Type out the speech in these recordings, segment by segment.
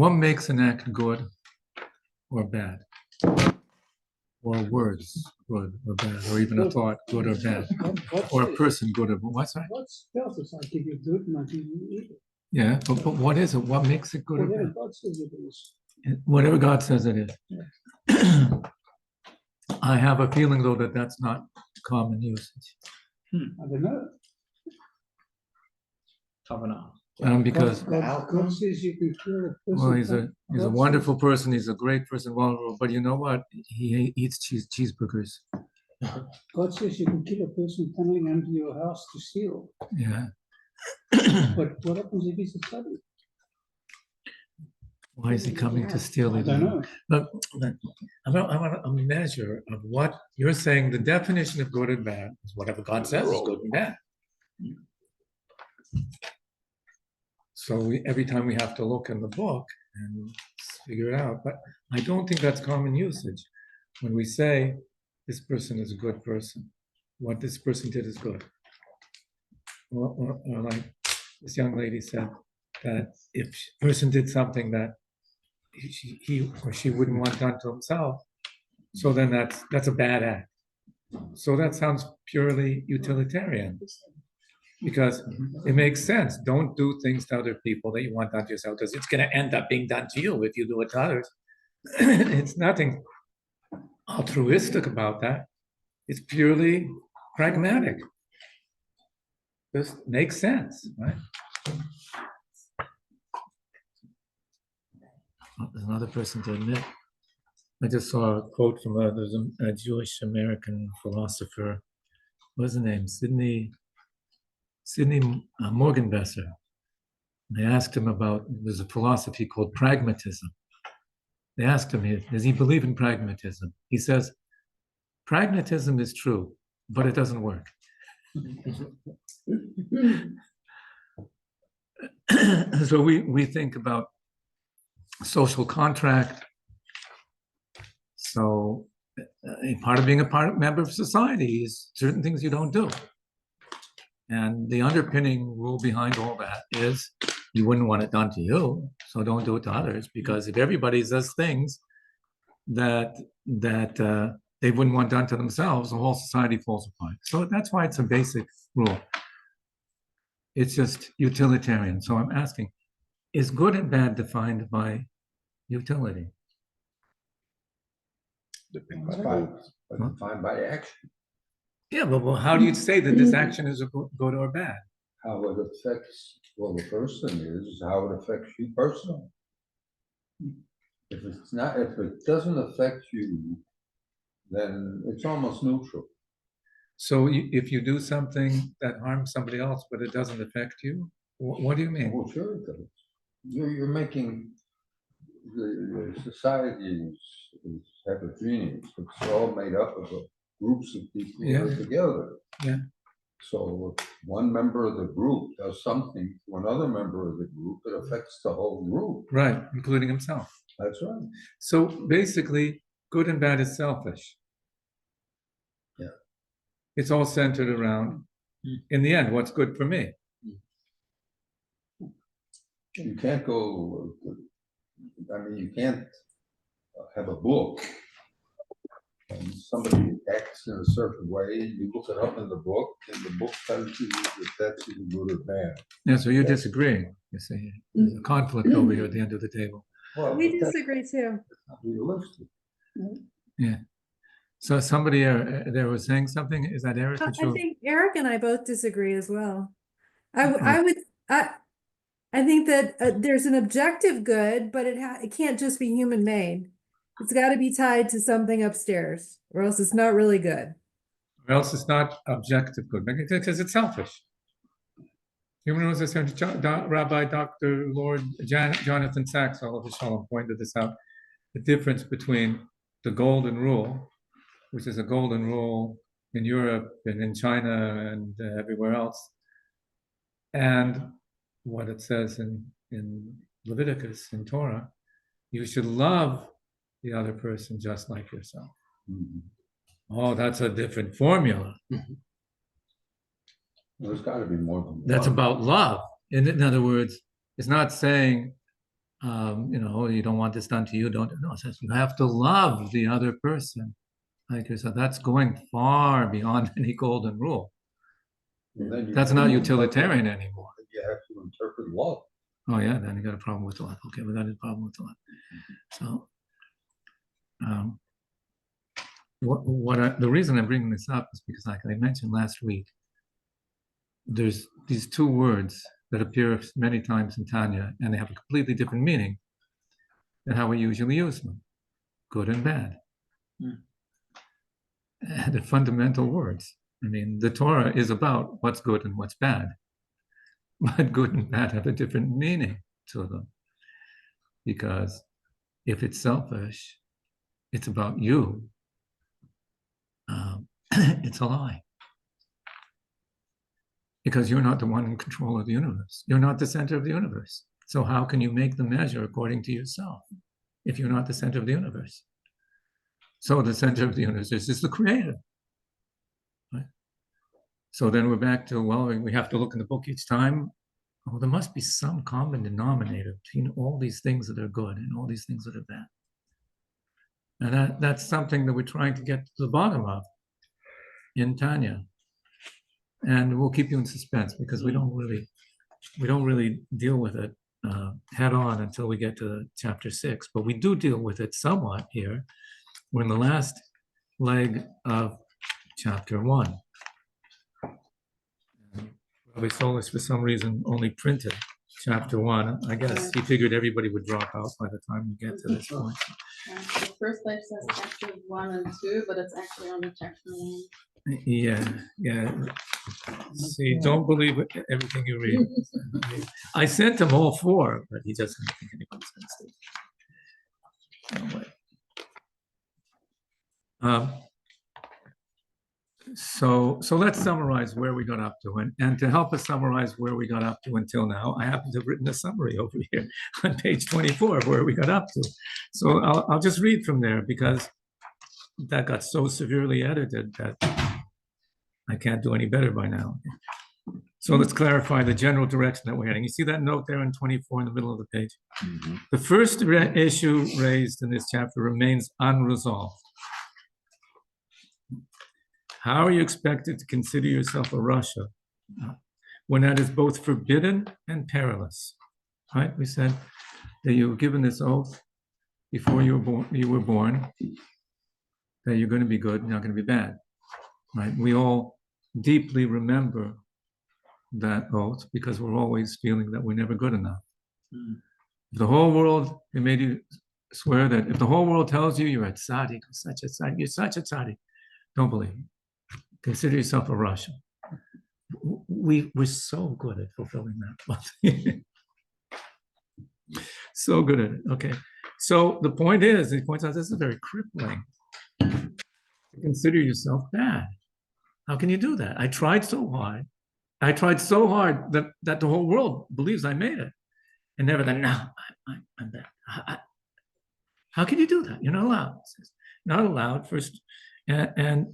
What makes an act good or bad? Or words good or bad, or even a thought good or bad, or a person good or bad. What's that? God tells us, I give you good and I give you evil. Yeah, but what is it? What makes it good or Whatever bad? God says it is. Whatever God says it is. Yeah. I have a feeling, though, that that's not common usage. I don't know. Because God says you can kill a person. well, he's a wonderful person. He's a great person. Well, but you know what? He eats cheeseburgers. God says you can kill a person coming into your house to steal. Yeah. But what happens if he's a study? Why is he coming to steal I it? don't know. But I want a measure of what you're saying. The definition of good and bad is whatever God says is good and bad. So every time we have to look in the book and figure it out. But I don't think that's common usage. When we say this person is a good person, what this person did is good. Or like this young lady said, that if a person did something that he or she wouldn't want done to himself, so then that's a bad act. So that sounds purely utilitarian. Because it makes sense. Don't do things to other people that you want done to yourself, because it's going to end up being done to you if you do it to others. It's nothing altruistic about that. It's purely pragmatic. Just makes sense, right? There's another person to admit. I just saw a quote from there's a Jewish American philosopher. What's his name? Sidney Morgenbesser. They asked him about, there's a philosophy called pragmatism. They asked him, does he believe in pragmatism? He says, pragmatism is true, but it doesn't work. So we think about social contract. So a part of being a member of society is certain things you don't do. And the underpinning rule behind all that is you wouldn't want it done to you, so don't do it to others. Because if everybody does things that they wouldn't want done to themselves, the whole society falls apart. So that's why it's a basic rule. It's just utilitarian. So I'm asking, is good and bad defined by utility? Defined by action. Yeah, but well, how do you say that this action is a good or bad? How it affects, well, the person is how it affects you personally. If it doesn't affect you, then it's almost neutral. So if you do something that harms somebody else, but it doesn't affect you, what do you mean? Well, sure it does. You're making the society is heterogeneous. It's all made up of groups of people who are together. Yeah. So if one member of the group does something to another member of the group, it affects the whole group. Right, including himself. That's right. So basically, good and bad is selfish. Yeah. It's all centered around, in the end, what's good for me. You can't go, I mean, you can't have a book and somebody acts in a certain way, you look it up in the book, and the book tells you if that's either good or bad. Yeah, so you're disagreeing. You see, there's a conflict over here at the end of the table. Well, We disagree too. not realistic. Yeah. So somebody there was saying something. Is that Eric? I think Eric and I both disagree as well. I think that there's an objective good, but it can't just be human made. It's got to be tied to something upstairs, or else it's not really good. Or else it's not objective good, because it's selfish. Human Rights Rabbi Dr. Lord Jonathan Sachs, all of Shalom, pointed this out. The difference between the golden rule, which is a golden rule in Europe and in China and everywhere else, and what it says in Leviticus, in Torah, you should love the other person just like yourself. Mm-hmm. Oh, that's a different formula. Mm-hmm. There's got to be more than That's one. about love. In other words, it's not saying you don't want this done to you, don't. No, it says you have to love the other person like yourself. That's going far beyond any golden rule. And then you That's have not to utilitarian interpret- anymore. You have to interpret love. Oh yeah, then you got a problem with love. Okay, we got a problem with love. So, the reason I'm bringing this up is because, like I mentioned last week, there's these two words that appear many times in Tanya, and they have a completely different meaning than how we usually use them: good and bad. And they're fundamental words. I mean, the Torah is about what's good and what's bad, but good and bad have a different meaning to them. Because if it's selfish, it's about you, it's a lie. Because you're not the one in control of the universe. You're not the center of the universe. So how can you make the measure according to yourself if you're not the center of the universe? So the center of the universe is the creator. Right? So then we're back to, well, we have to look in the book each time. Oh, there must be some common denominator between all these things that are good and all these things that are bad. And that's something that we're trying to get to the bottom of in Tanya. And we'll keep you in suspense because we don't really deal with it head on until we get to chapter 6. But we do deal with it somewhat here. We're in the last leg of chapter 1. Rabbi Solis, for some reason, only printed chapter 1. I guess he figured everybody would drop out by the time we get to this point. The first page says chapter 1 and 2, but it's actually only chapter 1. Yeah. See, don't believe everything you read. I sent him all 4, but he doesn't think anybody's going to see. No way. So let's summarize where we got up to. And to help us summarize where we got up to until now, I happen to have written a summary over here on page 24 of where we got up to. So I'll just read from there because that got so severely edited that I can't do any better by now. So let's clarify the general direction that we're heading. You see that note there in 24 in the middle of the page? Mm-hmm. The first issue raised in this chapter remains unresolved. How are you expected to consider yourself a Russia when that is both forbidden and perilous? Right? We said that you were given this oath before you were born that you're going to be good, you're not going to be bad. Right? We all deeply remember that oath because we're always feeling that we're never good enough. If the whole world, they made you swear that if the whole world tells you you're a tzaddik, you're such a tzaddik, don't believe it. Consider yourself a Russian. We're so good at fulfilling that. So good at it. Okay. So the point is, he points out this is very crippling. Consider yourself bad. How can you do that? I tried so hard that the whole world believes I made it. And never then, no, I'm bad. How can you do that? You're not allowed. Not allowed first. And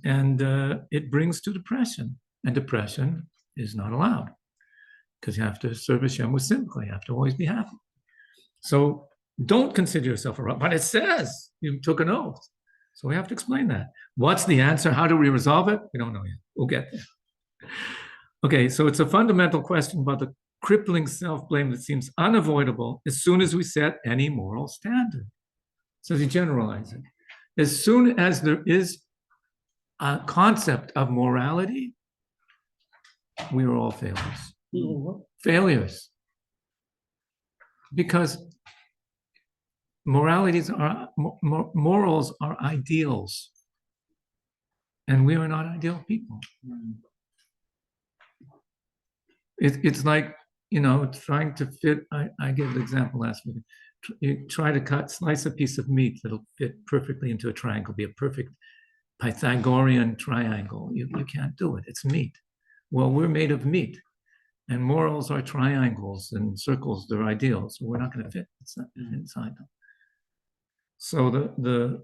it brings to depression. And depression is not allowed. Because you have to serve Hashem with simcha. You have to always be happy. So don't consider yourself a Russia. But it says you took an oath. So we have to explain that. What's the answer? How do we resolve it? We don't know yet. We'll get there. Okay, so it's a fundamental question about the crippling self-blame that seems unavoidable as soon as we set any moral standard. So you generalize it. As soon as there is a concept of morality, we are all failures. Failures. Because morals are ideals. And we are not ideal people. It's like, trying to fit, I gave the example last week. You try to slice a piece of meat that'll fit perfectly into a triangle, be a perfect Pythagorean triangle. You can't do it. It's meat. Well, we're made of meat. And morals are triangles and circles. They're ideals. So we're not going to fit inside them. So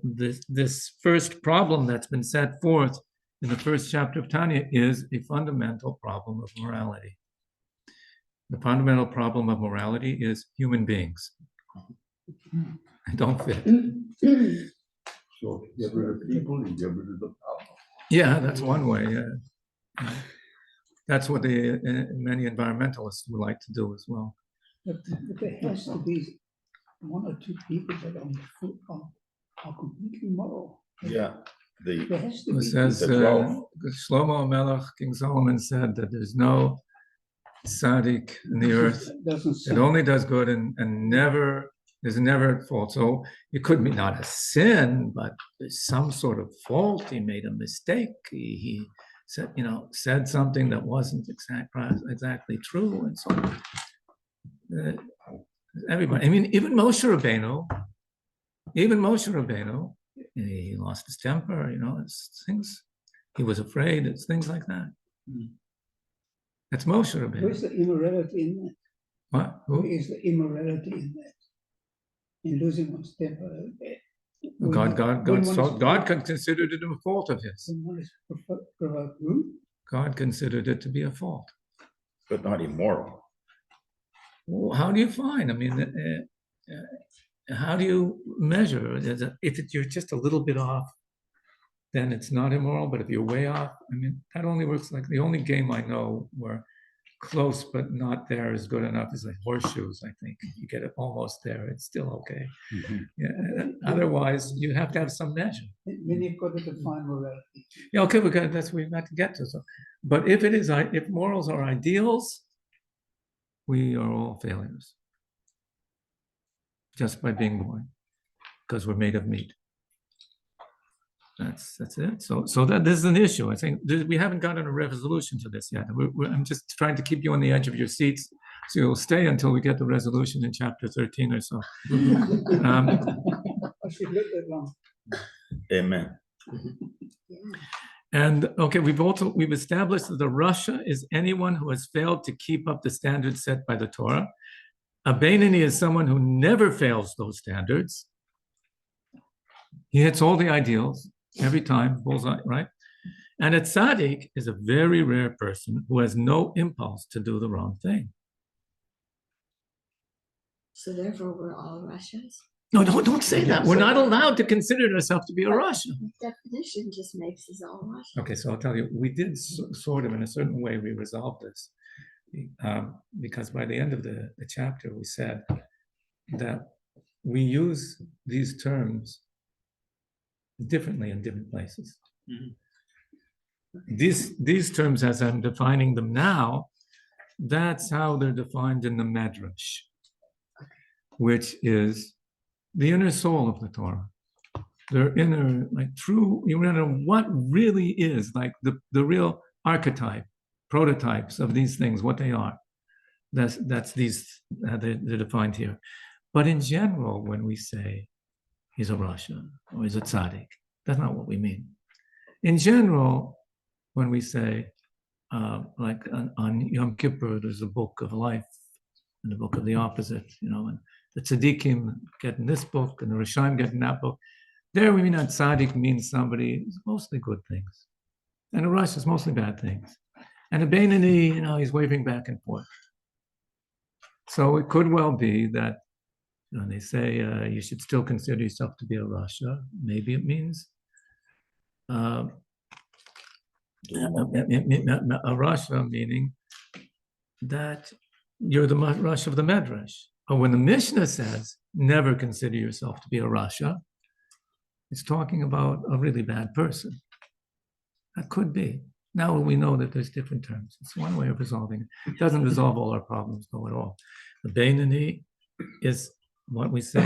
this first problem that's been set forth in the first chapter of Tanya is a fundamental problem of morality. The fundamental problem of morality is human beings. I don't fit. So get rid of people, you get rid of the power. Yeah, that's one way. Yeah. That's what the many environmentalists would like to do as well. But there has to be one or two people that are completely moral. Yeah, There the, has to It be. says The growth. Shlomo Melech, King Solomon said that there's no tzaddik in the earth. Doesn't It sound. only does good and there's never a fault. So it could be not a sin, but there's some sort of fault. He made a mistake. He said, said something that wasn't exactly true, and so on. Everybody. I mean, even Moshe Rabbeinu, he lost his temper. It's things. He was afraid. It's things like that. That's Moshe Rabbeinu. Where's the immorality in that? What? Where Who? is the immorality in that? In losing one's temper. God considered it a fault of his. When one is provoked rude. God considered it to be a fault. but not immoral. Well, how do you find? I mean, how do you measure? If you're just a little bit off, then it's not immoral. But if you're way off, I mean, that only works like the only game I know where close but not there is good enough is like horseshoes. I think you get it almost there, it's still okay. Yeah. Otherwise, you have to have some measure. Then you've got to define morality. Yeah, okay, that's what we've got to get to. So, but if morals are ideals, we are all failures just by being born, because we're made of meat. That's it. So that this is an issue. I think we haven't gotten a resolution to this yet. I'm just trying to keep you on the edge of your seats, so you'll stay until we get the resolution in chapter 13 or so. I should live that long. Amen. And okay, we've established that the Rasha is anyone who has failed to keep up the standards set by the Torah. A Beinoni is someone who never fails those standards. He hits all the ideals every time, bullseye, right? And a tzaddik is a very rare person who has no impulse to do the wrong thing. So therefore, we're all Russians. No, don't say that. We're not allowed to consider ourselves to be a Russian. The definition just makes us all Russian. Okay, so I'll tell you, we did sort of in a certain way, we resolved this. Because by the end of the chapter, we said that we use these terms differently in different places. These terms, as I'm defining them now, that's how they're defined in the Medrash, which is the inner soul of the Torah. Their inner, like true, you know what really is, like the real archetype, prototypes of these things, what they are. That's these, they're defined here. But in general, when we say he's a Rasha or he's a tzaddik, that's not what we mean. In general, when we say, like on Yom Kippur, there's a book of life and the book of the opposite, and the tzaddikim get in this book and the Rishaim get in that book. There we mean that tzaddik means somebody who's mostly good things. And a Rasha is mostly bad things. And a Beinoni, he's waving back and forth. So it could well be that when they say you should still consider yourself to be a Rasha, maybe it means a Rasha, meaning that you're the Rasha of the Medrash. Or when the Mishnah says, never consider yourself to be a Rasha, it's talking about a really bad person. That could be. Now we know that there's different terms. It's one way of resolving it. It doesn't resolve all our problems, though, at all. The Beinoni is what we say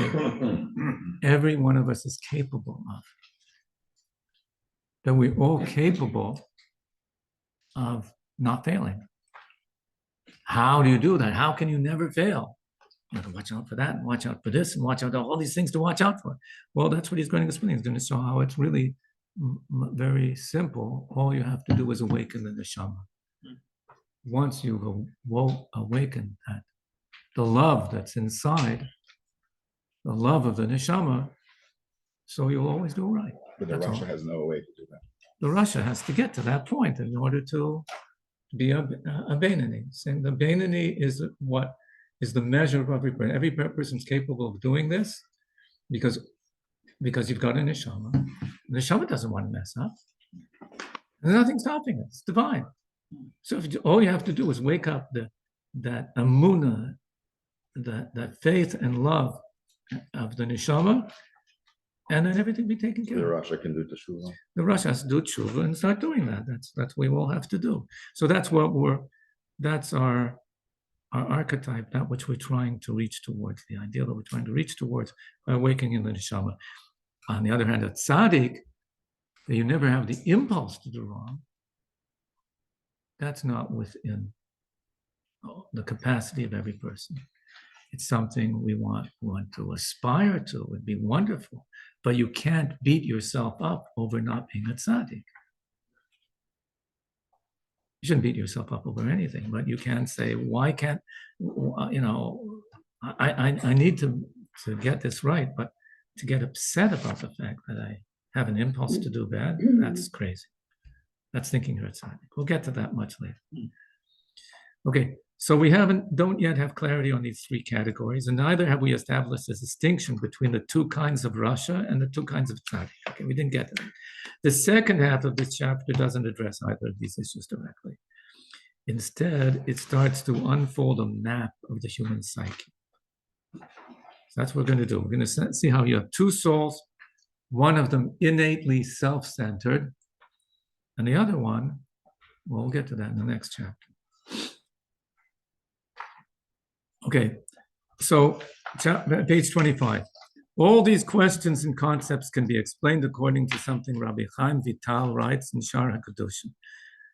every one of us is capable of. That we're all capable of not failing. How do you do that? How can you never fail? You have to watch out for that, and watch out for this, and watch out for all these things to watch out for. Well, that's what he's going to explain. He's going to show how it's really very simple. All you have to do is awaken the neshama. Once you've awakened that, the love that's inside, the love of the neshama, so you'll always do right. But the That's Russia all. has no way to do that. The Rasha has to get to that point in order to be a Beinoni. Saying the Beinoni is what is the measure of every person. Every person's capable of doing this because you've got a neshama. The neshama doesn't want to mess up. There's nothing stopping it. It's divine. So all you have to do is wake up that amuna, that faith and love of the neshama, and then everything be taken care The of. Russia can do teshuva. The Russia has to do tshuva and start doing that. That's what we all have to do. So that's our archetype, that which we're trying to reach towards, the ideal that we're trying to reach towards by awakening in the neshama. On the other hand, at tzaddik, that you never have the impulse to do wrong, that's not within the capacity of every person. It's something we want to aspire to. It would be wonderful, but you can't beat yourself up over not being a tzaddik. You shouldn't beat yourself up over anything, but you can say, why can't, I need to get this right, but to get upset about the fact that I have an impulse to do bad, that's crazy. That's thinking you're a tzaddik. We'll get to that much later. Okay, so we don't yet have clarity on these three categories, and neither have we established a distinction between the two kinds of Russia and the two kinds of tzaddik. Okay, we didn't get to that. The second half of this chapter doesn't address either of these issues directly. Instead, it starts to unfold a map of the human psyche. So that's what we're going to do. We're going to see how you have two souls, one of them innately self-centered, and the other one, well, we'll get to that in the next chapter. Okay, so page 25. All these questions and concepts can be explained according to something Rabbi Chaim Vital writes in Shar HaKadoshim.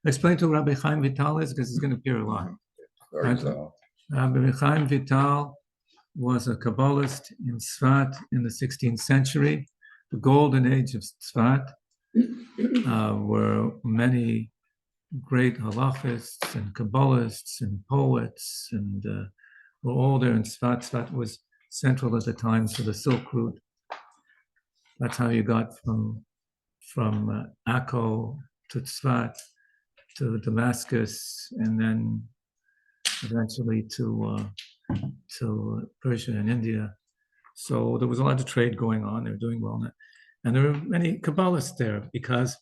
Explain to Rabbi Chaim Vital is because it's going to appear a lot. Rabbi Chaim Vital was a Kabbalist in Tzfat in the 16th century, the golden age of Tzfat, where many great halachists and Kabbalists and poets and were all there in Tzfat. Tzfat was central at the time to the Silk Route. That's how you got from Akko to Tzfat to Damascus, and then eventually to Persia and India. So there was a lot of trade going on. They were doing well. And there were many Kabbalists there because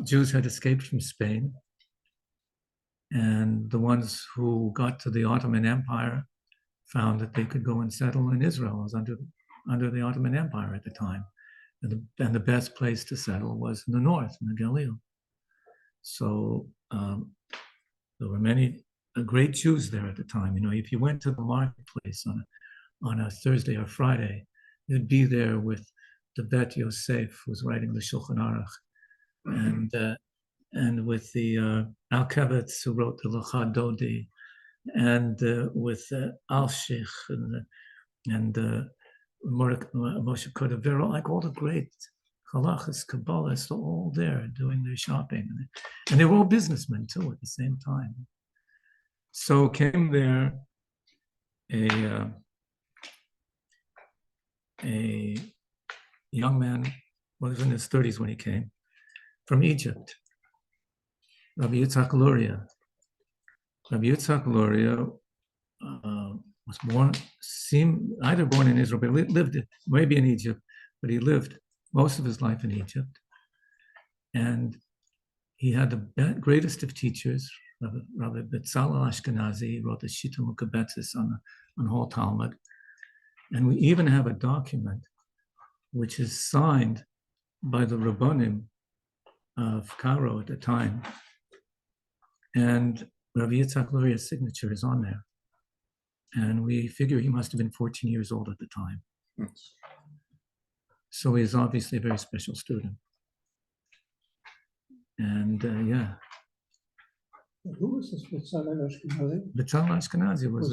Jews had escaped from Spain. And the ones who got to the Ottoman Empire found that they could go and settle in Israel. It was under the Ottoman Empire at the time. And the best place to settle was in the north, in the Galil. So there were many great Jews there at the time. If you went to the marketplace on a Thursday or Friday, you'd be there with the Bet Yosef, who's writing the Shulchan Aruch, and with the Al-Kavetz, who wrote the Lecha Dodi, and with Al-Shich and Moshe Cordovero, like all the great halachas, Kabbalists, all there doing their shopping. And they were all businessmen too at the same time. So came there a young man, well, he was in his 30s when he came, from Egypt, Rabbi Yitzhak Luria. Rabbi Yitzhak Luria was either born in Israel, but lived maybe in Egypt, but he lived most of his life in Egypt. And he had the greatest of teachers, Rabbi Betzalel Ashkenazi. He wrote the Shita Mukabetzis on whole Talmud. And we even have a document which is signed by the Rabbonim of Cairo at the time. And Rabbi Yitzhak Luria's signature is on there. And we figure he must have been 14 years old at the time. So he's obviously a very special student. And yeah. Who was this Betzalel Ashkenazi? Betzalel Ashkenazi was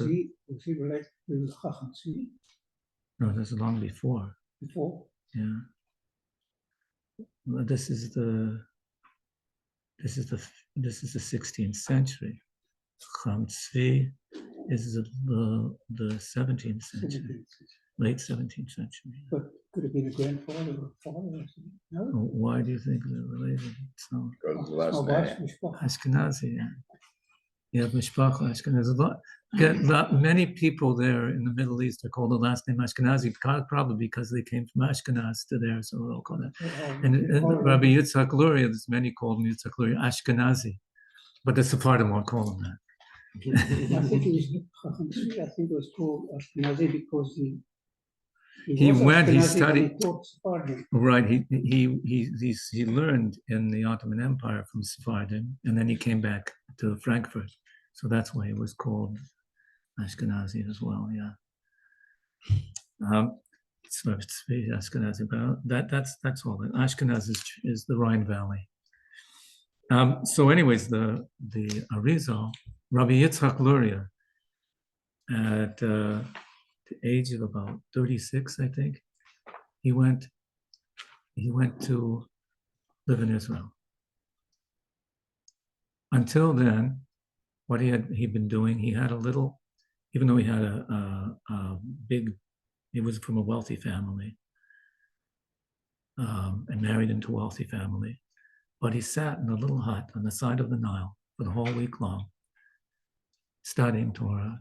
he related to Chacham Tzvi no, this is long before. before? Yeah. Well, this is the 16th century. Chacham Tzvi is the 17th century, late 17th century. But could it be the grandfather or father or something? No? Why do you think they're related? So Because the last name. Ashkenazi, yeah. Yeah, Mishpacha Ashkenazi. There's a lot, many people there in the Middle East are called the last name Ashkenazi, probably because they came from Ashkenaz to there, so we'll call that. And Rabbi Yitzhak Luria, there's many called him Yitzhak Luria Ashkenazi, but the Sephardim won't call him that. I think it was called Ashkenazi because He was went, he Ashkenazi, but studied, taught Sephardim. right, he learned in the Ottoman Empire from Sephardim, and then he came back to Frankfurt. So that's why he was called Ashkenazi as well, yeah. So it's Ashkenazi, but that's all. Ashkenaz is the Rhine Valley. So anyways, the Arizal, Rabbi Yitzhak Luria, at the age of about 36, I think, he went to live in Israel. Until then, what he'd been doing, he had a little, even though he had a big, he was from a wealthy family, and married into a wealthy family, but he sat in a little hut on the side of the Nile for the whole week long, studying Torah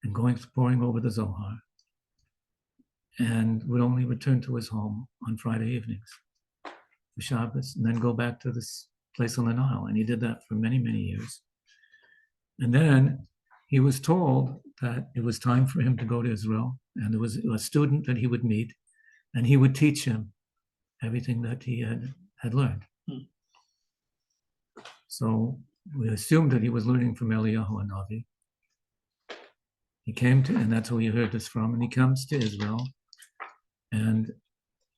and poring over the Zohar, and would only return to his home on Friday evenings for Shabbos, and then go back to this place on the Nile. And he did that for many, many years. And then he was told that it was time for him to go to Israel, and there was a student that he would meet, and he would teach him everything that he had learned. So we assumed that he was learning from Eliyahu Hanavi. He came to, and that's who he heard this from, and he comes to Israel. And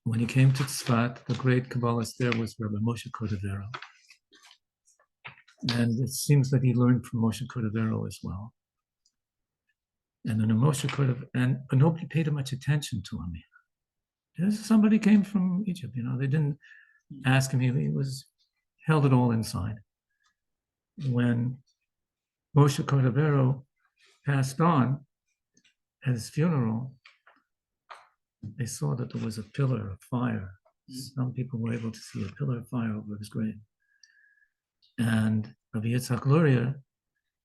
when he came to Tzfat, the great Kabbalist there was Rabbi Moshe Cordovero. And it seems that he learned from Moshe Cordovero as well. And then Moshe Cordovero, but nobody paid much attention to him. Somebody came from Egypt, they didn't ask him. He held it all inside. When Moshe Cordovero passed on at his funeral, they saw that there was a pillar of fire. Some people were able to see a pillar of fire over his grave. And Rabbi Yitzhak Luria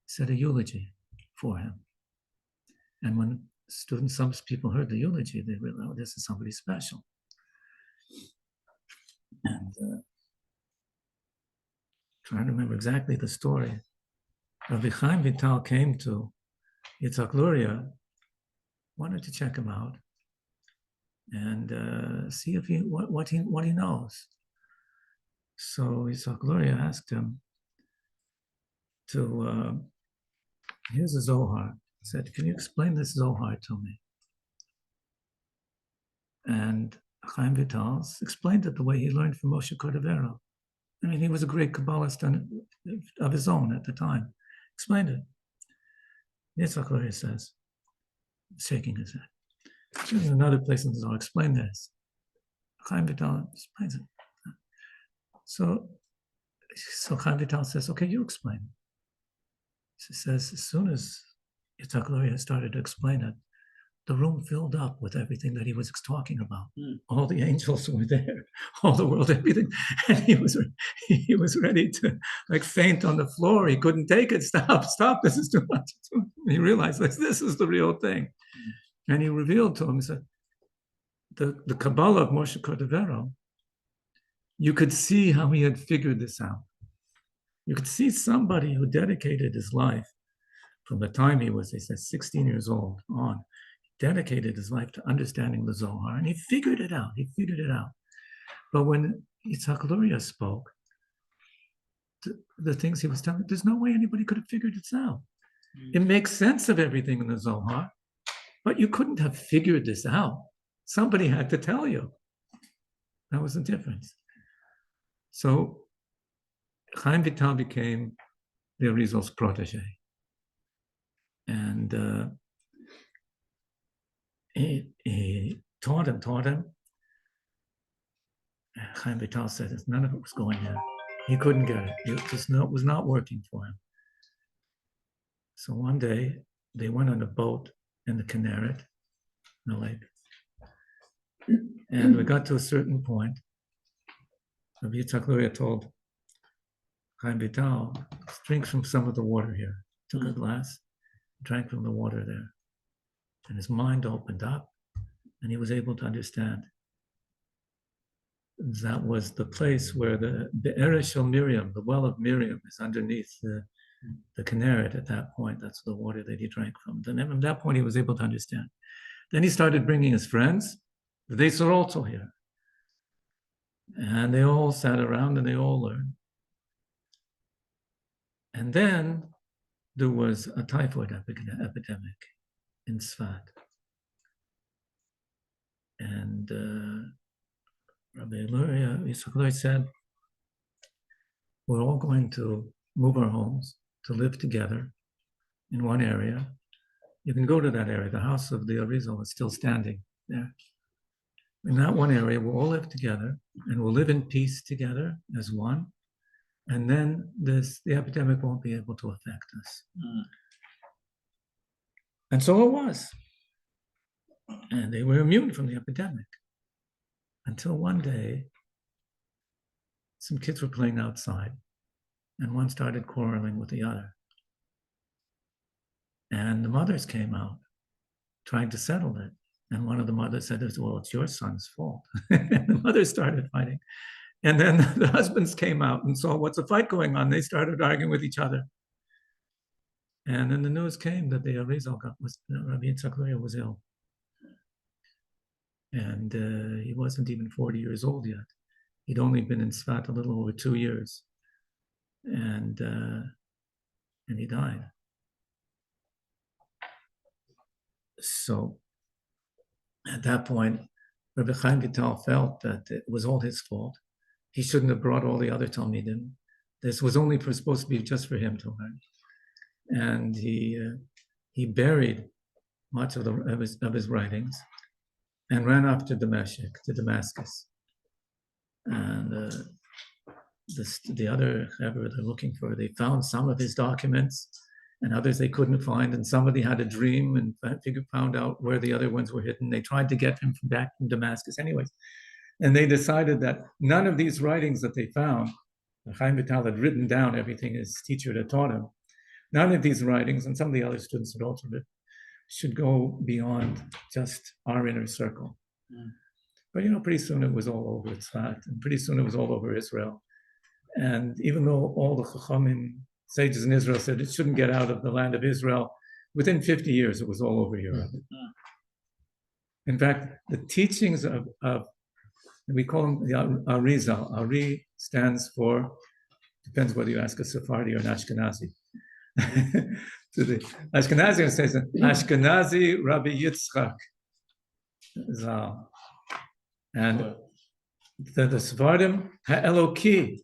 said a eulogy for him. And when some people heard the eulogy, they realized, oh, this is somebody special. And trying to remember exactly the story. Rabbi Chaim Vital came to Yitzhak Luria, wanted to check him out and see if what he knows. So Yitzhak Luria asked him to, here's a Zohar. He said, can you explain this Zohar to me? And Chaim Vital explained it the way he learned from Moshe Cordovero. I mean, he was a great Kabbalist of his own at the time. Explained it. Yitzhak Luria says, shaking his head. There's another place in the Zohar, explain this. Chaim Vital explains it. So Chaim Vital says, okay, you explain it. She says, as soon as Yitzhak Luria started to explain it, the room filled up with everything that he was talking about. All the angels were there, all the world, everything. And he was ready to faint on the floor. He couldn't take it. Stop, this is too much. He realized this is the real thing. And he revealed to him, he said, the Kabbalah of Moshe Cordovero, you could see how he had figured this out. You could see somebody who dedicated his life from the time he was, they said, 16 years old on, dedicated his life to understanding the Zohar, and he figured it out. But when Yitzhak Luria spoke, the things he was telling, there's no way anybody could have figured this out. It makes sense of everything in the Zohar, but you couldn't have figured this out. Somebody had to tell you. That was the difference. So Chaim Vital became the Arizal's protege. And he taught him. Chaim Vital said none of it was going in. He couldn't get it. It was not working for him. So one day they went on a boat in the Kinneret, in the lake. And we got to a certain point. Rabbi Yitzhak Luria told Chaim Vital drank from some of the water here. Took a glass, drank from the water there. And his mind opened up and he was able to understand. That was the place where the Eresh of Miriam, the well of Miriam, is underneath the Kinneret at that point. That's the water that he drank from. Then at that point, he was able to understand. Then he started bringing his friends. They were also here. And they all sat around and they all learned. And then there was a typhoid epidemic in Sfat. And Rabbi Yitzchak said, we're all going to move our homes to live together in one area. You can go to that area. The house of the Arizal is still standing there. In that one area, we'll all live together and we'll live in peace together as one. And then the epidemic won't be able to affect us. And so it was. And they were immune from the epidemic. Until one day, some kids were playing outside, and one started quarreling with the other. And the mothers came out, trying to settle it. And one of the mothers said, well, it's your son's fault. And the mothers started fighting. And then the husbands came out and saw what's a fight going on. They started arguing with each other. And then the news came that the Arizal Rabbi Yitzchak was ill. And he wasn't even 40 years old yet. He'd only been in Sfat a little over 2 years. And he died. So at that point, Rabbi Chaim Vital felt that it was all his fault. He shouldn't have brought all the other Talmidim. This was only supposed to be just for him to learn. And he buried much of his writings and ran off to Damascus. And the other Hebrew they're looking for, they found some of his documents and others they couldn't find. And somebody had a dream and found out where the other ones were hidden. They tried to get him back from Damascus anyways. And they decided that none of these writings that they found, Chaim Vital had written down everything his teacher had taught him, none of these writings, and some of the other students had also written, should go beyond just our inner circle. But pretty soon it was all over Tzfat, and pretty soon it was all over Israel. And even though all the Chachamim, sages in Israel said it shouldn't get out of the land of Israel, within 50 years it was all over Europe. In fact, the teachings of we call them the Arizal. Ari stands for, depends whether you ask a Sephardi or an Ashkenazi. To the Ashkenazi, it says Ashkenazi Rabbi Yitzchak Zal. And the Sephardim, Ha'eloki,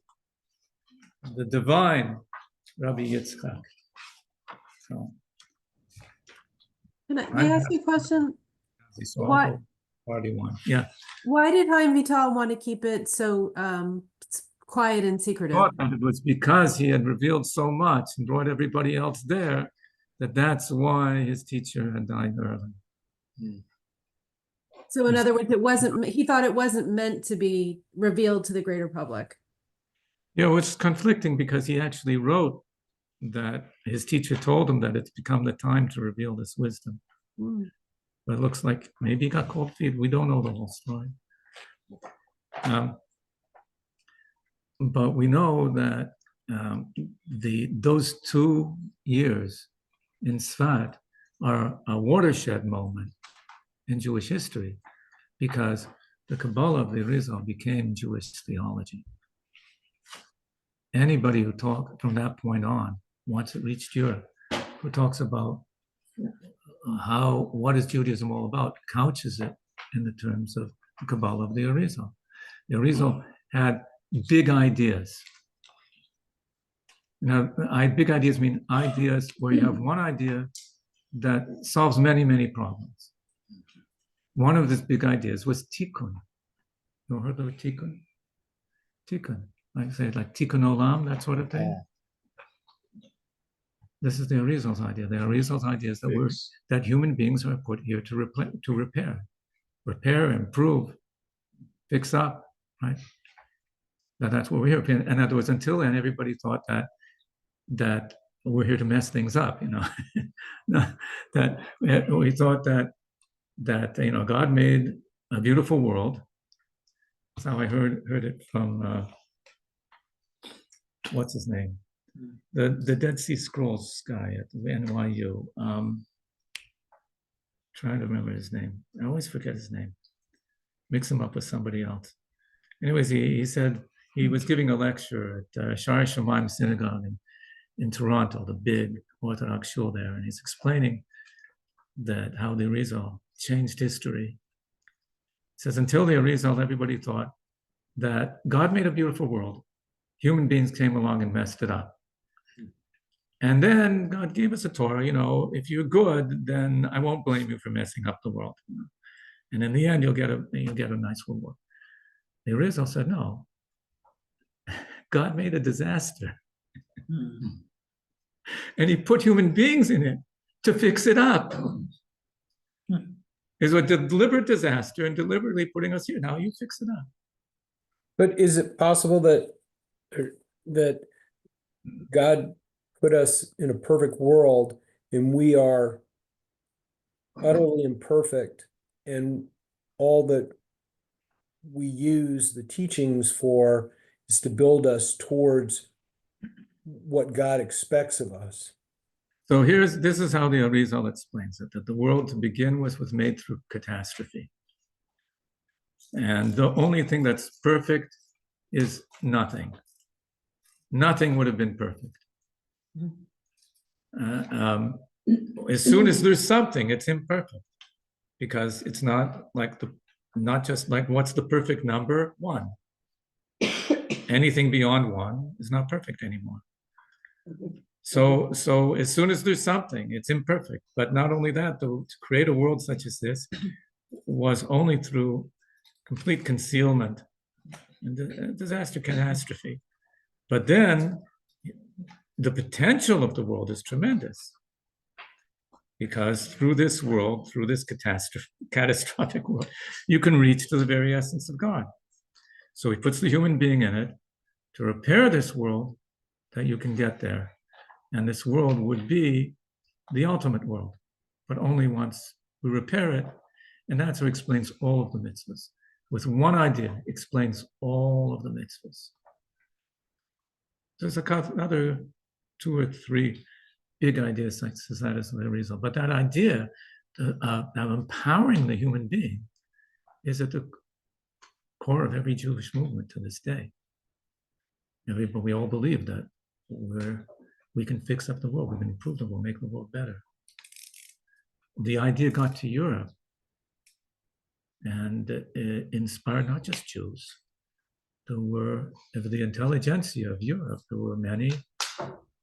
the divine Rabbi Yitzchak. So, May I ask you a question? Why? Party one. Yeah. Why did Chaim Vital want to keep it so quiet and secretive? It was because he had revealed so much and brought everybody else there that's why his teacher had died early. So in other words, he thought it wasn't meant to be revealed to the greater public. It's conflicting because he actually wrote that his teacher told him that it's become the time to reveal this wisdom. But it looks like maybe he got cold feet. We don't know the whole story. But we know that those 2 years in Sfat are a watershed moment in Jewish history because the Kabbalah of the Arizal became Jewish theology. Anybody who talked from that point on, once it reached Europe, who talks about what is Judaism all about, couches it in the terms of the Kabbalah of the Arizal. The Arizal had big ideas. Now, big ideas mean ideas where you have one idea that solves many, many problems. One of these big ideas was tikkun. You heard of tikkun? Tikkun, like say, like tikkun olam, that sort of thing. This is the Arizal's idea. The Arizal's idea is that human beings are put here to repair, improve, fix up, right? That's what we're here. In other words, until then, everybody thought that we're here to mess things up, that we thought that God made a beautiful world. That's how I heard it from what's his name, the Dead Sea Scrolls guy at the NYU. Trying to remember his name. I always forget his name. Mix him up with somebody else. Anyways, he said he was giving a lecture at Shari Shemaim Synagogue in Toronto, the big Orthodox shul there, and he's explaining that how the Arizal changed history. He says, until the Arizal, everybody thought that God made a beautiful world. Human beings came along and messed it up. And then God gave us a Torah, if you're good, then I won't blame you for messing up the world. And in the end, you'll get a nice world. The Arizal said, no, God made a disaster. And he put human beings in it to fix it up. It's a deliberate disaster and deliberately putting us here. Now you fix it up. But is it possible that God put us in a perfect world and we are utterly imperfect, and all that we use the teachings for is to build us towards what God expects of us? So this is how the Arizal explains it, that the world to begin with was made through catastrophe. And the only thing that's perfect is nothing. Nothing would have been perfect. As soon as there's something, it's imperfect, because it's not just like what's the perfect number? 1. Anything beyond 1 is not perfect anymore. So as soon as there's something, it's imperfect. But not only that, to create a world such as this was only through complete concealment and disaster, catastrophe. But then the potential of the world is tremendous, because through this world, through this catastrophic world, you can reach to the very essence of God. So he puts the human being in it to repair this world, that you can get there. And this world would be the ultimate world, but only once we repair it. And that's what explains all of the mitzvahs. With one idea, explains all of the mitzvahs. There's another 2 or 3 big ideas such as that as the result. But that idea of empowering the human being is at the core of every Jewish movement to this day. But we all believe that we can fix up the world, we can improve the world, make the world better. The idea got to Europe, and it inspired not just Jews. There were, of the intelligentsia of Europe, there were many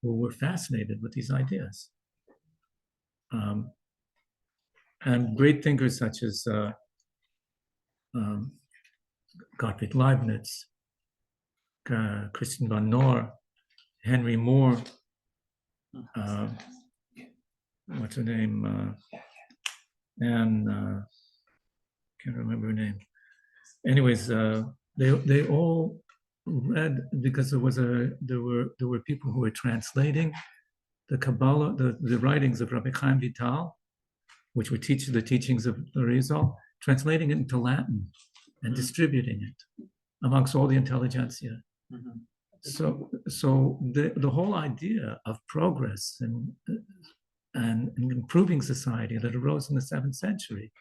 who were fascinated with these ideas. And great thinkers such as Gottfried Leibniz, Christian von Knorr, Henry Moore, what's her name? And can't remember her name. Anyways, they all read, because there were people who were translating the Kabbalah, the writings of Rabbi Chaim Vital, which would teach the teachings of the Arizal, translating it into Latin and distributing it amongst all the intelligentsia. So the whole idea of progress and improving society that arose in the 7th century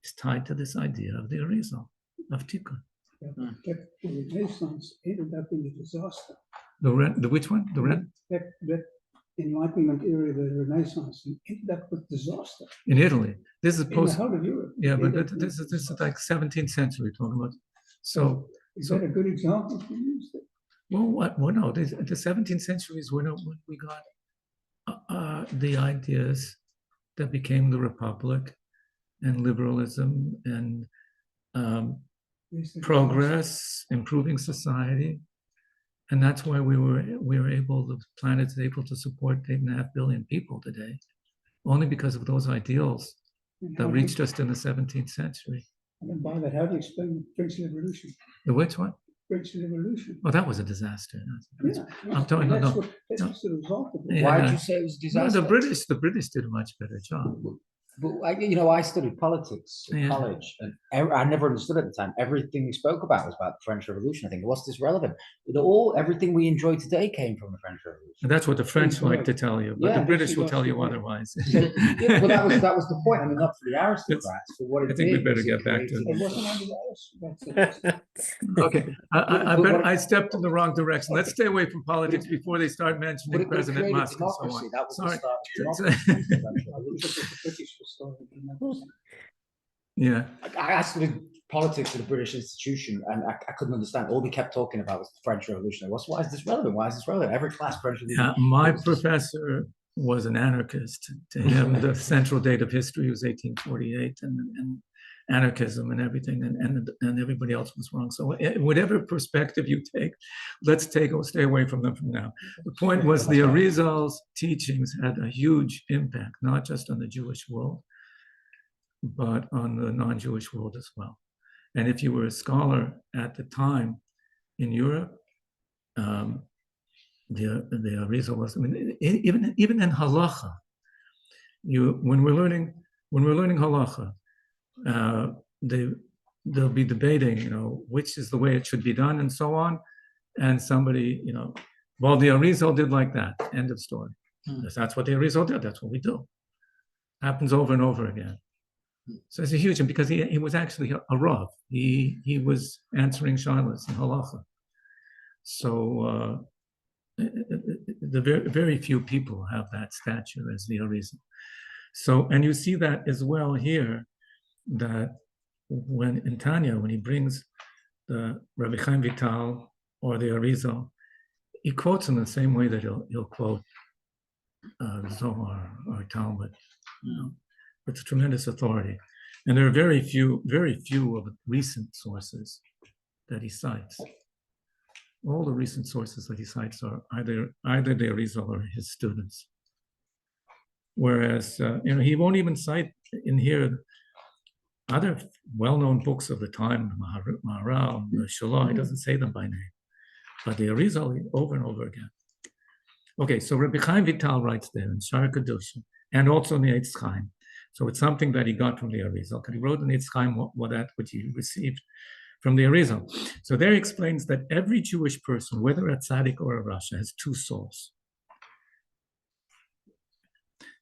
is tied to this idea of the Arizal, of Tikkun. The Renaissance ended up in a disaster. The which one? That Enlightenment era, the Renaissance, ended up with disaster. In Italy. This is In the post. whole of Europe. Yeah, but this is like 17th century talking about. So Is that a good example to use? well, no, the 17th century is when we got the ideas that became the Republic and liberalism and progress, improving society. And that's why we were able, the planet is able to support 8.5 billion people today, only because of those ideals that reached us in the 17th century. And by that, how do you explain the French Revolution? The which one? French Revolution. Well, that was a disaster. Yeah, I'm telling you, that's no, what, that's no. what's the result of it. Yeah. Why did you say it was a No, disaster? the British did a much better job. But I studied politics in Yeah. college, and I never understood at the time. Everything we spoke about was about the French Revolution. I think, what's this relevant? Everything we enjoy today came from the French Revolution. And that's what the French like to tell you, but Yeah, the British will that's tell the you point. otherwise. Yeah, but that was the point. I mean, not for the aristocrats, but what it I think we did better was it get back to created- It wasn't under the that's Okay, I But bet what- I stepped in the wrong direction. Let's stay away from politics before they start mentioning but it President created Musk and so democracy. on. That was the Sorry. start of So- democracy. the French what Revolution. the British were starting in. Yeah, I studied politics at a British institution, and I couldn't understand. All they kept talking about was the French Revolution. Why is this relevant? Why is this relevant? Every class French Revolution. yeah. My It was just- professor was an anarchist. To him, the central date of history was 1848, and anarchism and everything, and everybody else was wrong. So whatever perspective you take, stay away from them from now. The point was the Arizal's teachings had a huge impact, not just on the Jewish world, but on the non-Jewish world as well. And if you were a scholar at the time in Europe, the Arizal was. I mean, even in halacha, when we're learning halacha, they'll be debating, which is the way it should be done, and so on. And somebody, well, the Arizal did like that. End of story. If that's what the Arizal did, that's what we do. Happens over and over again. So it's a huge, and because he was actually a Rav, he was answering shilas in halacha. So the very few people have that stature as the Arizal. So, and you see that as well here, that when in Tanya, when he brings the Rabbi Chaim Vital or the Arizal, he quotes in the same way that he'll quote Zohar or Talmud, with tremendous authority. And there are very few of the recent sources that he cites. All the recent sources that he cites are either the Arizal or his students. Whereas, he won't even cite in here other well-known books of the time, Maharal, Shalom. He doesn't say them by name, but the Arizal over and over again. Okay, so Rabbi Chaim Vital writes there in Shara Kedusha, and also in the Eitz Chaim. So it's something that he got from the Arizal. Because he wrote in the Eitz Chaim what he received from the Arizal. So there he explains that every Jewish person, whether a tzaddik or a rasha, has two souls.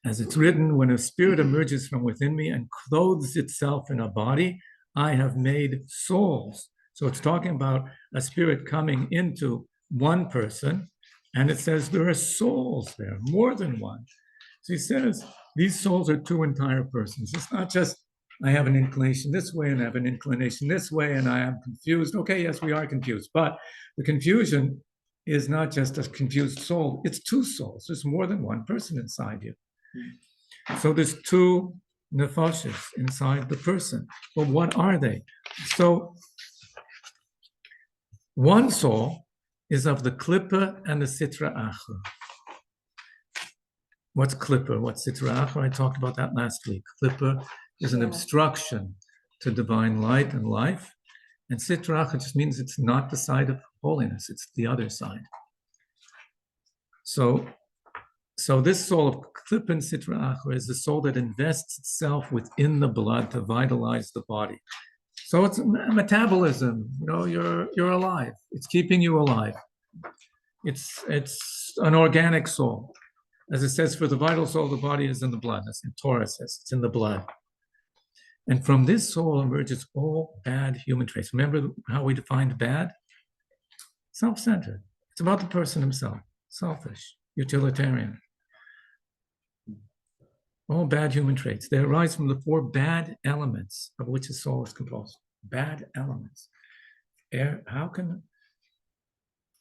As it's written, when a spirit emerges from within me and clothes itself in a body, I have made souls. So it's talking about a spirit coming into one person, and it says there are souls there, more than one. So he says these souls are two entire persons. It's not just I have an inclination this way and I have an inclination this way and I am confused. Okay, yes, we are confused, but the confusion is not just a confused soul, it's two souls. There's more than one person inside you. So there's two nefashos inside the person. But what are they? So one soul is of the klippa and the sitra achra. What's klippa? What's sitra achra? I talked about that last week. Klippa is an obstruction to divine light and life. And sitra achra just means it's not the side of holiness, it's the other side. So this soul of klippa and sitra achra is the soul that invests itself within the blood to vitalize the body. So it's metabolism, you're alive. It's keeping you alive. It's an organic soul. As it says, for the vital soul, the body is in the blood. That's in Torah says, it's in the blood. And from this soul emerges all bad human traits. Remember how we defined bad? Self-centered. It's about the person himself. Selfish, utilitarian. All bad human traits. They arise from the four bad elements of which the soul is composed. Bad elements. Air. How can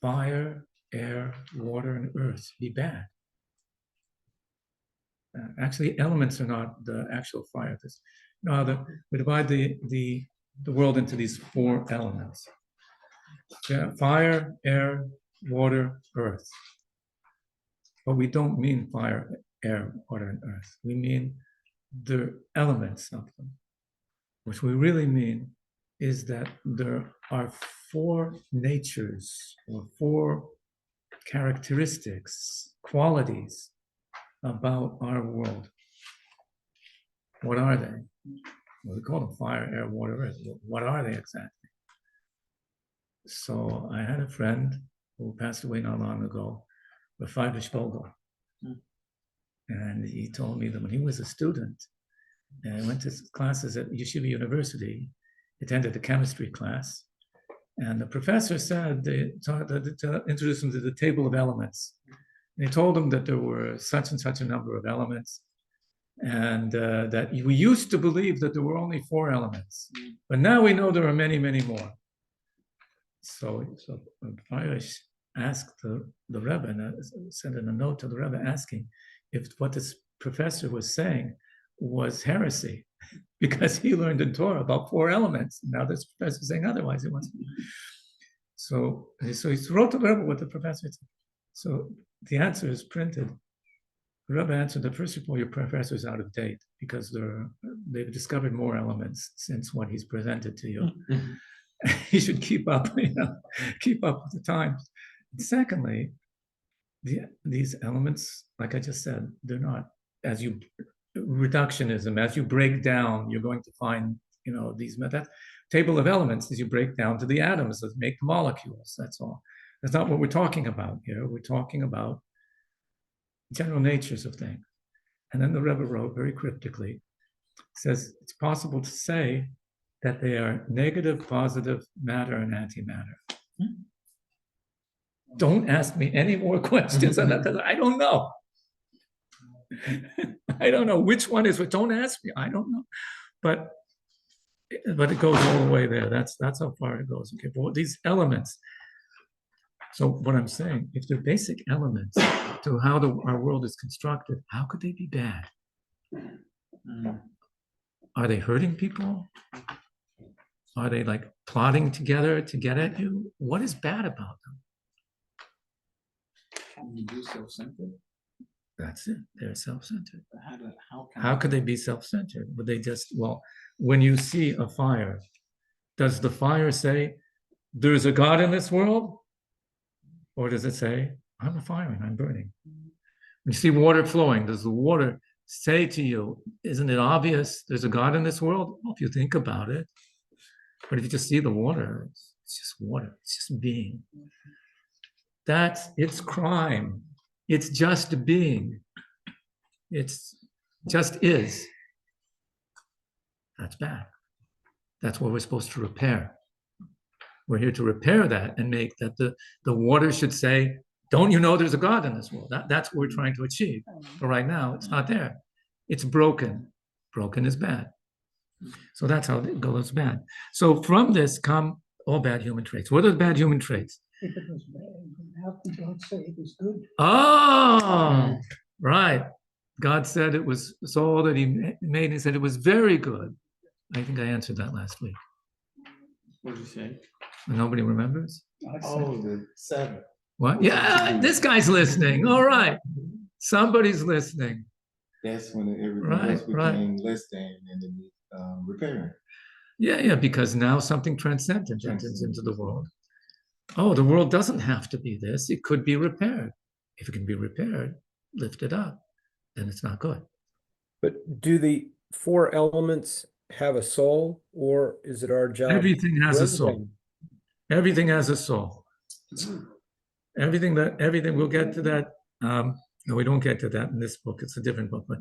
fire, air, water, and earth be bad? Actually, elements are not the actual fire. We divide the world into these four elements. Fire, air, water, earth. But we don't mean fire, air, water, and earth. We mean the elements of them. What we really mean is that there are four natures or four characteristics, qualities about our world. What are they? Well, we call them fire, air, water, earth. What are they exactly? So I had a friend who passed away not long ago, Rabbi Freeman. And he told me that when he was a student and went to classes at Yeshiva University, attended a chemistry class, and the professor said, to introduce him to the table of elements. And he told him that there were such and such a number of elements, and that we used to believe that there were only 4 elements, but now we know there are many, many more. So Parish asked the Rebbe, and sent in a note to the Rebbe asking if what this professor was saying was heresy, because he learned in Torah about 4 elements. Now this professor is saying otherwise. It wasn't. So he wrote to the Rebbe what the professor said. So the answer is printed. The Rebbe answered that first of all, your professor is out of date because they've discovered more elements since what he's presented to you. You should keep up, keep up with the times. And secondly, these elements, like I just said, they're not, reductionism, as you break down, you're going to find, these methods. Table of elements as you break down to the atoms that make the molecules, that's all. That's not what we're talking about here. We're talking about general natures of things. And then the Rebbe wrote very cryptically, says it's possible to say that they are negative, positive matter and antimatter. Don't ask me any more questions on that, because I don't know. I don't know which one is what. Don't ask me. I don't know. But it goes all the way there. That's how far it goes. Okay, but these elements. So what I'm saying, if they're basic elements to how our world is constructed, how could they be bad? Are they hurting people? Are they like plotting together to get at you? What is bad about them? Can you be self-centered? That's it. They're self-centered. How How could they be self-centered? Would they when you see a fire, does the fire say, there's a God in this world? Or does it say, I'm a fire and I'm burning? When you see water flowing, does the water say to you, isn't it obvious there's a God in this world? Well, if you think about it. But if you just see the water, it's just water. It's just being. That's its crime. It's just being. It's just is. That's bad. That's what we're supposed to repair. We're here to repair that and make that the water should say, don't you know there's a God in this world? That's what we're trying to achieve. But right now, it's not there. It's broken. Broken is bad. So that's how it goes bad. So from this come all bad human traits. What are the bad human traits? If it was bad, how could God say it was good? Oh, right. God said it was so that he made, he said it was very good. I think I answered that last week. What did you say? Nobody remembers? Oh, the 7. What? Yeah, this guy's listening. All right. Somebody's listening. That's when everything else became less than and then repairing. Yeah, because now something transcendent enters into the world. Oh, the world doesn't have to be this. It could be repaired. If it can be repaired, lift it up, then it's not good. But do the 4 elements have a soul, or is it our job? Everything has a soul. Everything has a soul. Everything, we'll get to that. No, we don't get to that in this book. It's a different book. But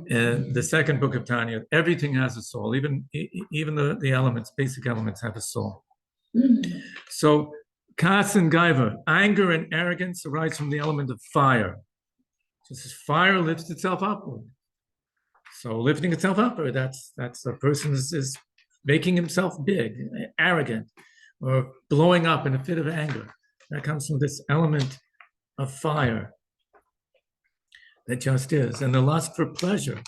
in the second book of Tanya, everything has a soul. Even the elements, basic elements, have a soul. So, kas and gaiva, anger and arrogance arise from the element of fire. So this fire lifts itself upward. So lifting itself upward, that's a person is making himself big, arrogant, or blowing up in a fit of anger. That comes from this element of fire. That just is. And the lust for pleasure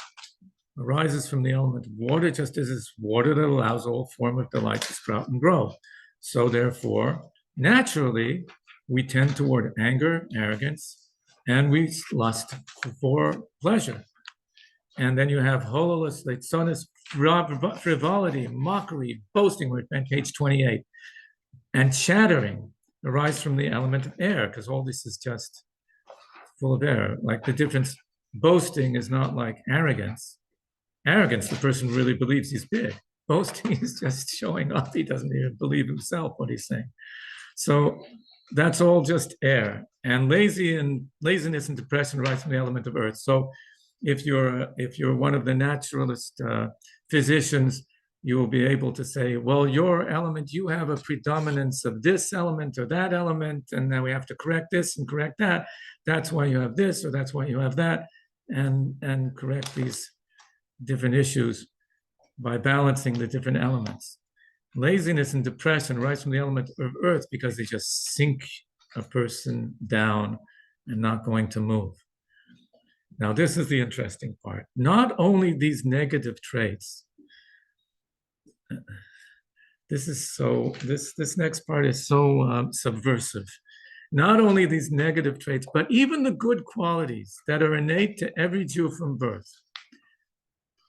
arises from the element of water, just as it's water that allows all form of delight to sprout and grow. So therefore, naturally, we tend toward anger, arrogance, and we lust for pleasure. And then you have hololus, leitzonis, frivolity, mockery, boasting, we're at page 28, and chattering arise from the element of air, because all this is just full of air. Like the difference, boasting is not like arrogance. Arrogance, the person really believes he's big. Boasting is just showing off. He doesn't even believe himself what he's saying. So that's all just air. And laziness and depression rise from the element of earth. So if you're one of the naturalist physicians, you will be able to say, well, your element, you have a predominance of this element or that element, and now we have to correct this and correct that. That's why you have this, or that's why you have that, and correct these different issues by balancing the different elements. Laziness and depression rise from the element of earth because they just sink a person down and not going to move. Now, this is the interesting part. Not only these negative traits, this next part is so subversive. Not only these negative traits, but even the good qualities that are innate to every Jew from birth.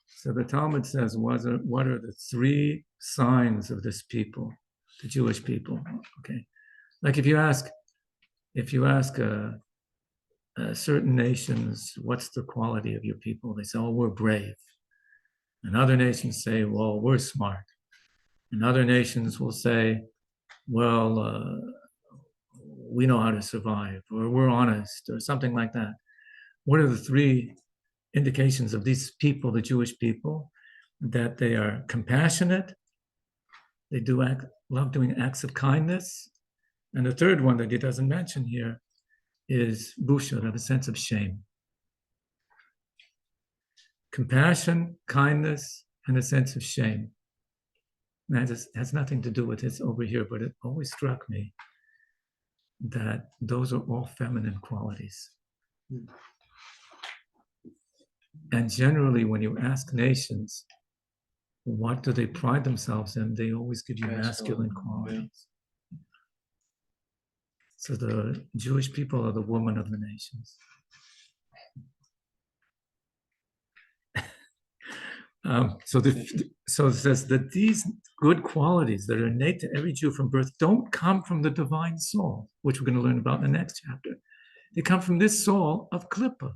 So the Talmud says, what are the three signs of this people, the Jewish people? Okay, like if you ask certain nations, what's the quality of your people? They say, oh, we're brave. And other nations say, well, we're smart. And other nations will say, well, we know how to survive, or we're honest, or something like that. What are the three indications of these people, the Jewish people? That they are compassionate, they love doing acts of kindness, and the third one that he doesn't mention here is busha, to have a sense of shame. Compassion, kindness, and a sense of shame. That has nothing to do with this over here, but it always struck me that those are all feminine qualities. And generally, when you ask nations, what do they pride themselves in? They always give you masculine qualities. So the Jewish people are the woman of the nations. So it says that these good qualities that are innate to every Jew from birth don't come from the divine soul, which we're going to learn about in the next chapter. They come from this soul of Klippa.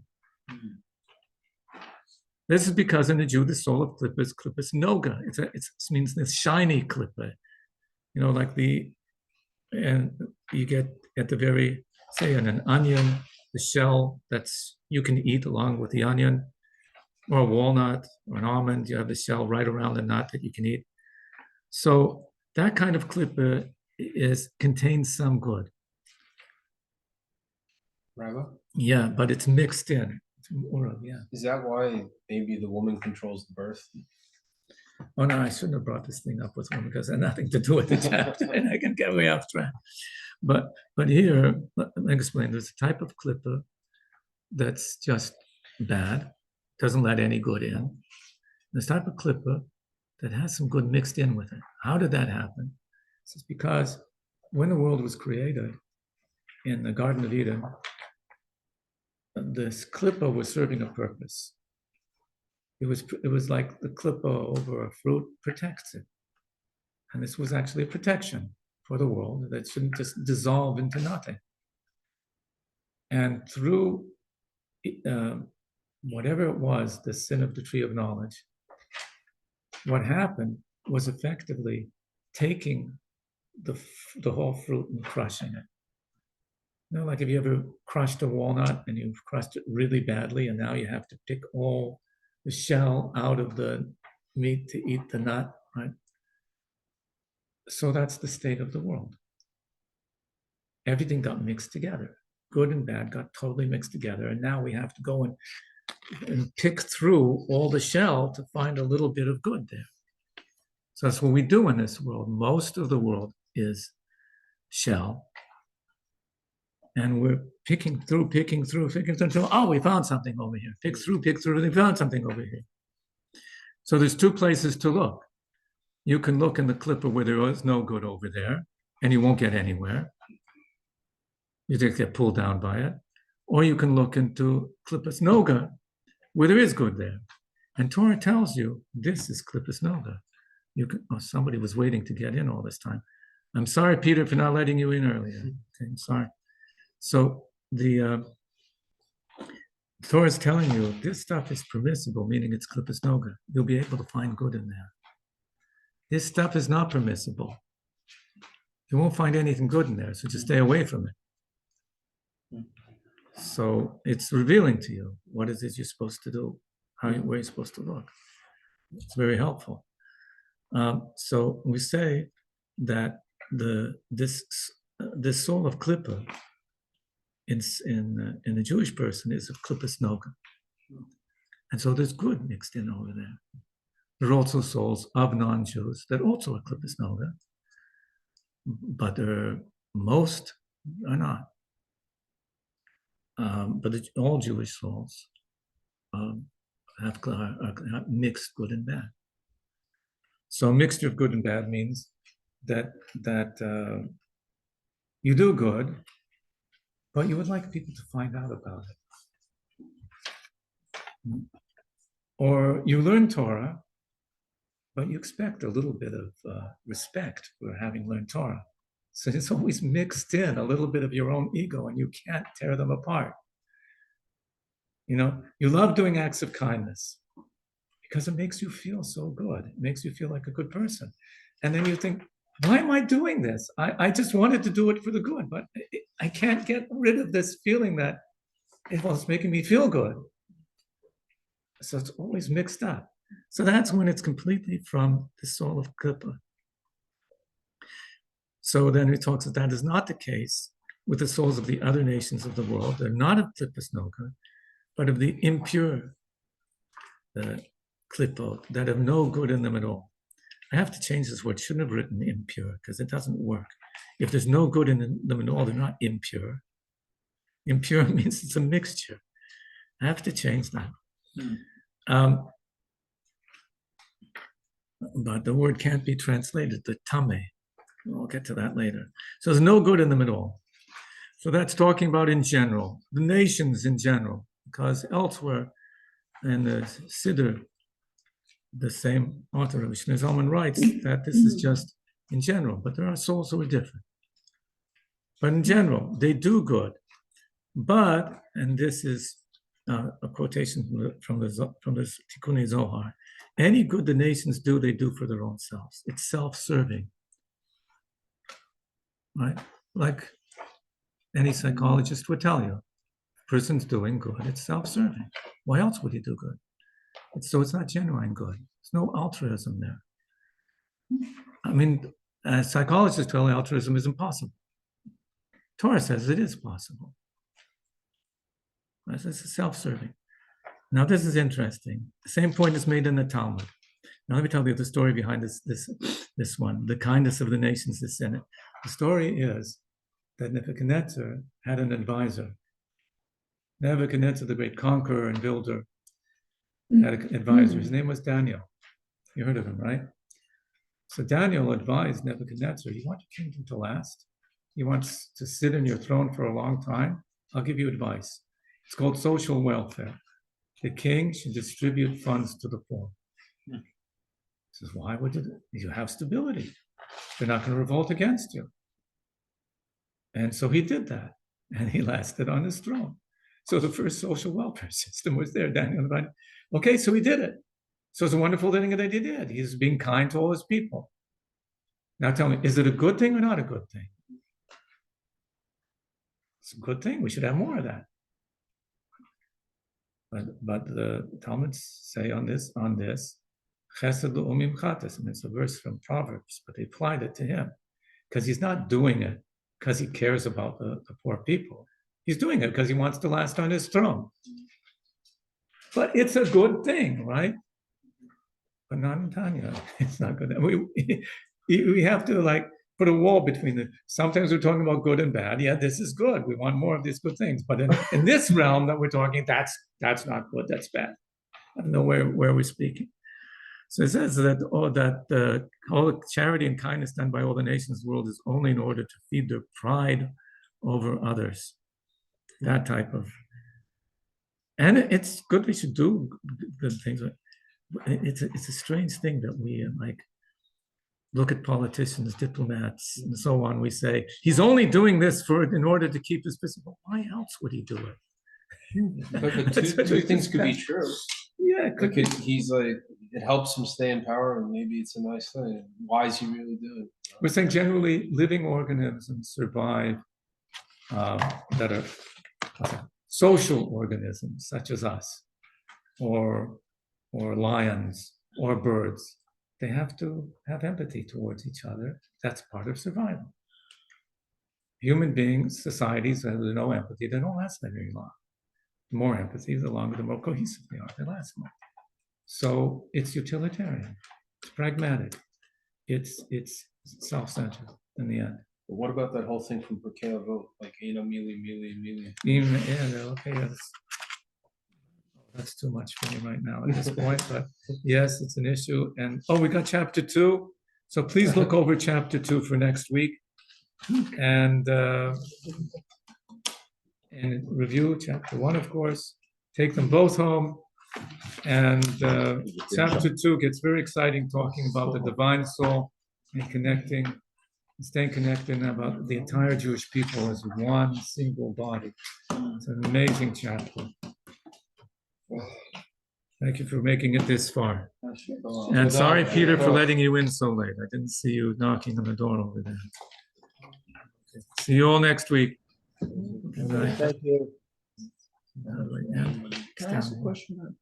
This is because in the Jew, the soul of Klippa is noga. It means this shiny Klippa. You know, like and you get at the very, say in an onion, the shell you can eat along with the onion, or a walnut, or an almond, you have the shell right around the nut that you can eat. So that kind of klippa contains some good. Rabbi? Yeah, but it's mixed in. Yeah. Is that why maybe the woman controls the birth? Oh no, I shouldn't have brought this thing up with women because it had nothing to do with the chapter, and I can get way off track. But here, let me explain. There's a type of klippa that's just bad, doesn't let any good in. This type of klippa that has some good mixed in with it. How did that happen? It's because when the world was created in the Garden of Eden, this klippa was serving a purpose. It was like the klippa over a fruit protects it. And this was actually a protection for the world that shouldn't just dissolve into nothing. And through whatever it was, the sin of the tree of knowledge, what happened was effectively taking the whole fruit and crushing it. You know, like if you ever crushed a walnut and you've crushed it really badly, and now you have to pick all the shell out of the meat to eat the nut, right? So that's the state of the world. Everything got mixed together. Good and bad got totally mixed together. And now we have to go and pick through all the shell to find a little bit of good there. So that's what we do in this world. Most of the world is shell. And we're picking through, until, oh, we found something over here. Pick through, we found something over here. So there's two places to look. You can look in the klippa where there is no good over there, and you won't get anywhere. You just get pulled down by it. Or you can look into klippas noga, where there is good there. And Torah tells you this is Klippus Noga. Somebody was waiting to get in all this time. I'm sorry, Peter, for not letting you in earlier. Okay, I'm sorry. So the Torah is telling you this stuff is permissible, meaning it's Klippus Noga. You'll be able to find good in there. This stuff is not permissible. You won't find anything good in there, so just stay away from it. So it's revealing to you what is it you're supposed to do, where you're supposed to look. It's very helpful. So we say that this soul of Klippa in the Jewish person is of Klippus Noga, and so there's good mixed in over there. There are also souls of non-Jews that also are Klippus Noga, but most are not. But all Jewish souls have mixed good and bad. So a mixture of good and bad means that you do good, but you would like people to find out about it. Or you learn Torah, but you expect a little bit of respect for having learned Torah. So it's always mixed in a little bit of your own ego, and you can't tear them apart. You love doing acts of kindness because it makes you feel so good. It makes you feel like a good person. And then you think, why am I doing this? I just wanted to do it for the good, but I can't get rid of this feeling that it's making me feel good. So it's always mixed up. So that's when it's completely from the soul of Klippa. So then he talks that is not the case with the souls of the other nations of the world. They're not of Klippus Noga, but of the impure Klippo that have no good in them at all. I have to change this word. Shouldn't have written impure because it doesn't work. If there's no good in them at all, they're not impure. Impure means it's a mixture. I have to change that. But the word can't be translated, the tame. We'll get to that later. So there's no good in them at all. So that's talking about in general, the nations in general, because elsewhere in the Siddur, the same author, Rabbi Freeman, writes that this is just in general, but there are souls who are different. But in general, they do good. But, and this is a quotation from the Tikkun Zohar, any good the nations do, they do for their own selves. It's self-serving, right? Like any psychologist would tell you, person's doing good, it's self-serving. Why else would he do good? So it's not genuine good. There's no altruism there. I mean, psychologists tell you altruism is impossible. Torah says it is possible. This is self-serving. Now this is interesting. The same point is made in the Talmud. Now let me tell you the story behind this one. The kindness of the nations is in it. The story is that Nebuchadnezzar had an advisor. Nebuchadnezzar, the great conqueror and builder, had an advisor. His name was Daniel. You heard of him, right? So Daniel advised Nebuchadnezzar, you want your kingdom to last? You want to sit in your throne for a long time? I'll give you advice. It's called social welfare. The king should distribute funds to the poor. He says, why would you have stability? They're not going to revolt against you. And so he did that. And he lasted on his throne. So the first social welfare system was there. Daniel invited. Okay, so he did it. So it's a wonderful thing that he did. He's being kind to all his people. Now tell me, is it a good thing or not a good thing? It's a good thing. We should have more of that. But the Talmuds say on this, Chesed l'umim chatas, and it's a verse from Proverbs, but they applied it to him because he's not doing it because he cares about the poor people. He's doing it because he wants to last on his throne. But it's a good thing, right? But not in Tanya. It's not good. We have to put a wall between them. Sometimes we're talking about good and bad. Yeah, this is good. We want more of these good things. But in this realm that we're talking, that's not good. That's bad. I don't know where we're speaking. So it says that all the charity and kindness done by all the nations of the world is only in order to feed their pride over others. That type of, and it's good. We should do good things. it's a strange thing that we like look at politicians, diplomats, and so on. We say he's only doing this in order to keep his business. Well, why else would he do it? But two things could be true. Yeah, Like he's like, it helps him stay in power, and maybe it's a nice thing. Why is he really doing it? We're saying generally living organisms survive that are social organisms such as us, or lions or birds. They have to have empathy towards each other. That's part of survival. Human beings, societies that have no empathy, they don't last very long. The more empathy, the longer, the more cohesive they are, they last more. So it's utilitarian, it's pragmatic, it's self-centered in the end. But what about that whole thing from Perkele vote, like mili? Okay, that's too much for me right now at this point, but yes, it's an issue. And we got chapter 2. So please look over chapter 2 for next week and review chapter 1, of course. Take them both home. And chapter 2 gets very exciting, talking about the divine soul and staying connected about the entire Jewish people as one single body. It's an amazing chapter. Thank you for making it this far. And sorry, Peter, for letting you in so late. I didn't see you knocking on the door over there. See you all next week. Good night. Thank you. Can I ask a question?